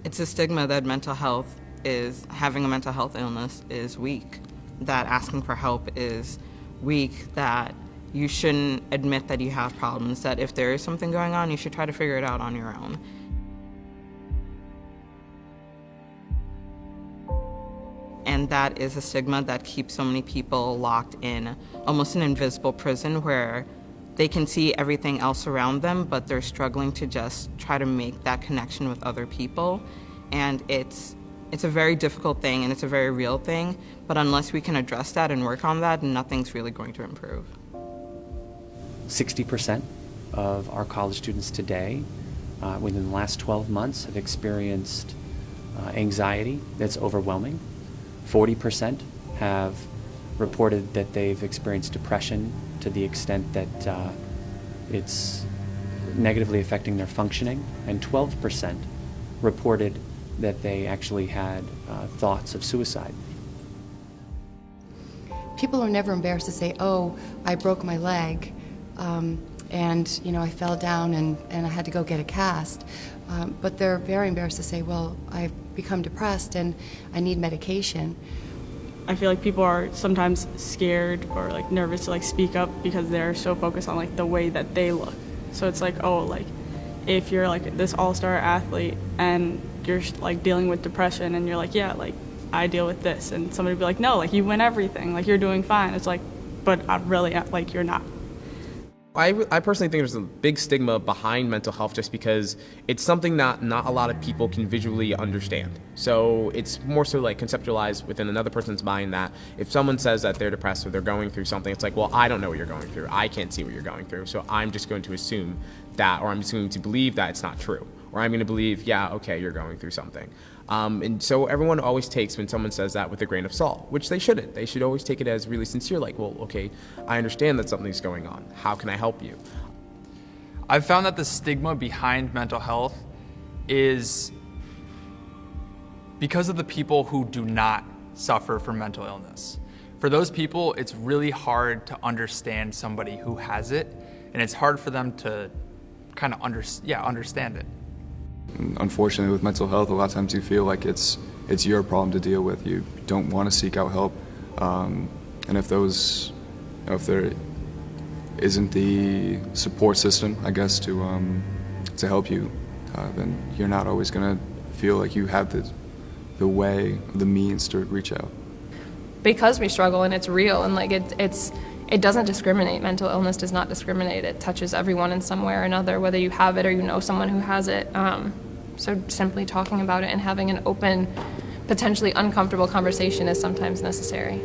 It's a stigma that having a mental health illness is weak, that asking for help is weak, that you shouldn't admit that you have problems, that if there is something going on, you should try to figure it out on your own. And that is a stigma that keeps so many people locked in almost an invisible prison where they can see everything else around them, but they're struggling to just try to make that connection with other people. And it's a very difficult thing and it's a very real thing, but unless we can address that and work on that, nothing's really going to improve. 60% of our college students today, within the last 12 months, have experienced anxiety that's overwhelming. 40% have reported that they've experienced depression to the extent that it's negatively affecting their functioning, and 12% reported that they actually had thoughts of suicide. People are never embarrassed to say, oh, I broke my leg, and I fell down and I had to go get a cast. But they're very embarrassed to say, well, I've become depressed and I need medication. I feel like people are sometimes scared or nervous to speak up because they're so focused on the way that they look. So it's if you're this all-star athlete and you're dealing with depression and you're I deal with this, and somebody would be no, you win everything, you're doing fine. It's but I really you're not. I personally think there's a big stigma behind mental health just because it's something that not a lot of people can visually understand. So it's more so conceptualized within another person's mind that if someone says that they're depressed or they're going through something, it's well, I don't know what you're going through. I can't see what you're going through. So I'm just going to assume that, or I'm just going to believe that it's not true. Or I'm going to believe, yeah, okay, you're going through something. And so everyone always takes when someone says that with a grain of salt, which they shouldn't. They should always take it as really sincere, well, okay, I understand that something's going on. How can I help you? I've found that the stigma behind mental health is because of the people who do not suffer from mental illness. For those people, it's really hard to understand somebody who has it, and it's hard for them to kind of understand it. Unfortunately, with mental health, a lot of times you feel like it's your problem to deal with. You don't want to seek out help, and if there isn't the support system, I guess, to help you, then you're not always going to feel like you have the way, the means to reach out. Because we struggle and it's real and it doesn't discriminate. Mental illness does not discriminate. It touches everyone in some way or another, whether you have it or you know someone who has it. So simply talking about it and having an open, potentially uncomfortable conversation is sometimes necessary.